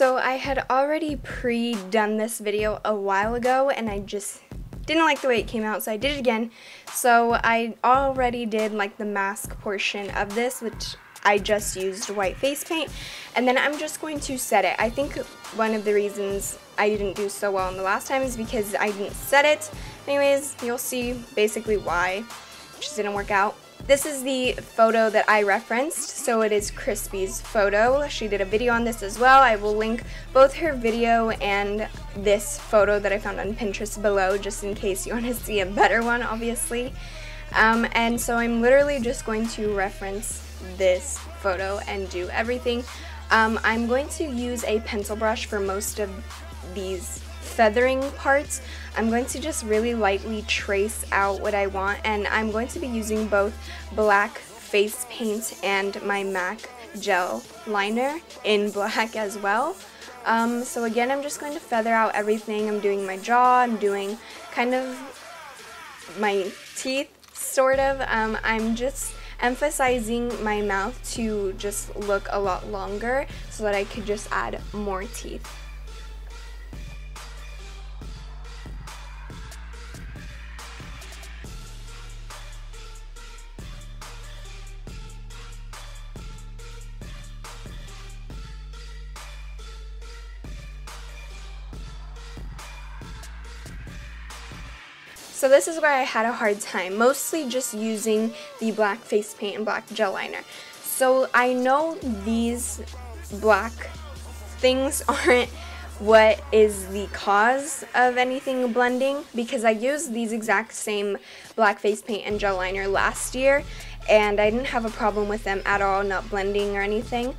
So I had already pre-done this video a while ago and I just didn't like the way it came out, so I did it again. So I already did like the mask portion of this, which I just used white face paint, and then I'm just going to set it. I think one of the reasons I didn't do so well in the last time is because I didn't set it. Anyways, you'll see basically why it just didn't work out. This is the photo that I referenced, so it is Crispy's photo. She did a video on this as well. I will link both her video and this photo that I found on Pinterest below, just in case you want to see a better one, obviously. And so I'm literally just going to reference this photo and do everything. I'm going to use a pencil brush for most of these feathering parts. I'm going to just really lightly trace out what I want, and I'm going to be using both black face paint and my MAC gel liner in black as well. So again, I'm just going to feather out everything. I'm doing my jaw, I'm doing kind of my teeth, sort of. I'm just emphasizing my mouth to just look a lot longer so that I could just add more teeth. So this is where I had a hard time, mostly just using the black face paint and black gel liner. So I know these black things aren't what is the cause of anything blending, because I used these exact same black face paint and gel liner last year and I didn't have a problem with them at all, not blending or anything.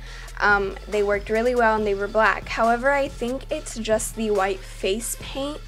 They worked really well and they were black. However, I think it's just the white face paint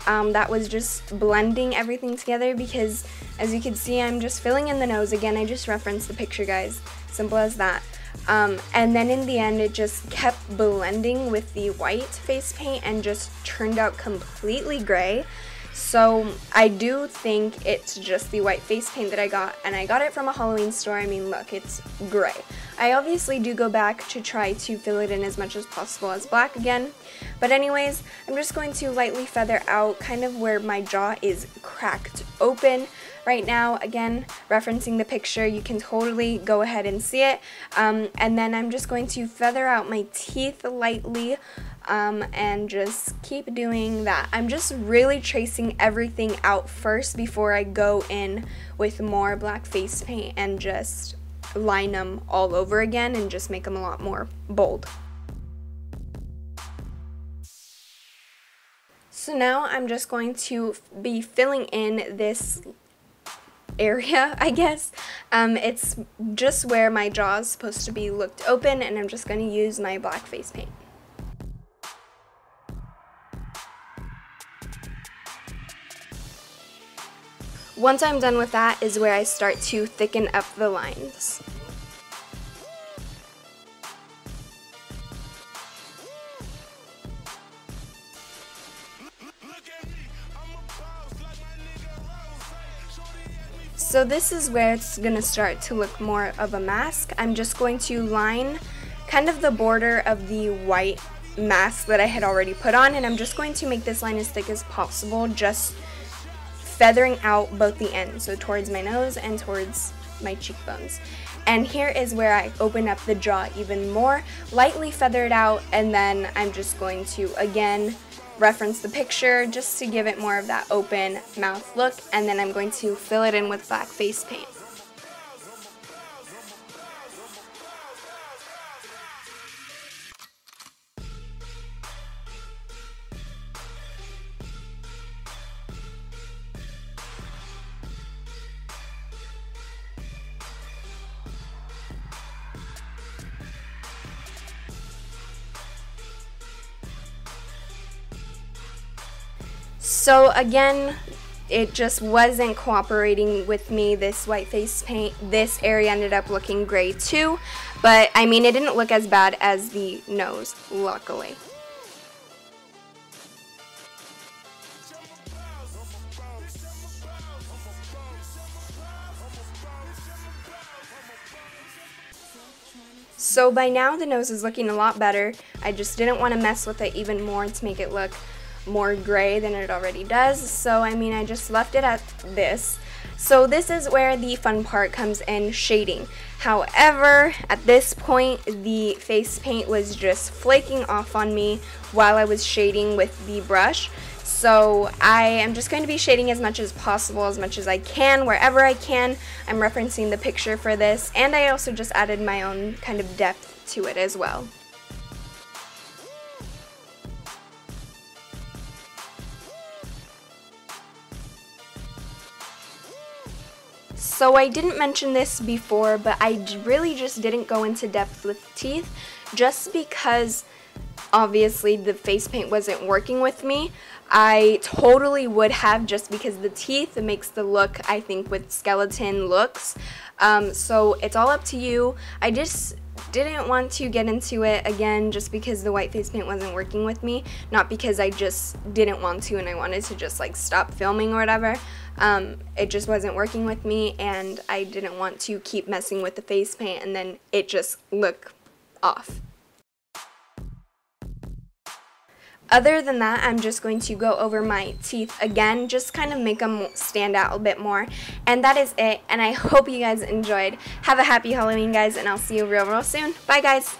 that was just blending everything together, because as you can see, I'm just filling in the nose. Again, I just referenced the picture, guys, simple as that. And then in the end, it just kept blending with the white face paint and just turned out completely gray. So I do think it's just the white face paint that I got, and I got it from a Halloween store. I mean, look, it's gray. I obviously do go back to try to fill it in as much as possible as black again. But anyways, I'm just going to lightly feather out kind of where my jaw is cracked open right now. Again, referencing the picture, you can totally go ahead and see it. And then I'm just going to feather out my teeth lightly and just keep doing that. I'm just really tracing everything out first before I go in with more black face paint and just line them all over again and just make them a lot more bold. So now I'm just going to be filling in this area, I guess. It's just where my jaw is supposed to be looked open, and I'm just going to use my black face paint. Once I'm done with that is where I start to thicken up the lines. So this is where it's going to start to look more of a mask. I'm just going to line kind of the border of the white mask that I had already put on, and I'm just going to make this line as thick as possible, just feathering out both the ends, so towards my nose and towards my cheekbones. And here is where I open up the jaw even more, lightly feather it out, and then I'm just going to again reference the picture just to give it more of that open mouth look, and then I'm going to fill it in with black face paint. So again, it just wasn't cooperating with me, this white face paint. This area ended up looking gray too, but I mean, it didn't look as bad as the nose, luckily. So by now the nose is looking a lot better. I just didn't want to mess with it even more to make it look more gray than it already does. So I mean, I just left it at this. So this is where the fun part comes in, shading. However, at this point, the face paint was just flaking off on me while I was shading with the brush. So I am just going to be shading as much as possible, as much as I can, wherever I can. I'm referencing the picture for this, and I also just added my own kind of depth to it as well. So I didn't mention this before, but I really just didn't go into depth with teeth, just because obviously the face paint wasn't working with me. I totally would have, just because the teeth makes the look, I think, with skeleton looks. So it's all up to you. I just didn't want to get into it again just because the white face paint wasn't working with me, not because I just didn't want to and I wanted to just like stop filming or whatever. It just wasn't working with me, and I didn't want to keep messing with the face paint and then it just look off. Other than that, I'm just going to go over my teeth again, just kind of make them stand out a bit more. And that is it, and I hope you guys enjoyed. Have a happy Halloween, guys, and I'll see you real soon. Bye, guys!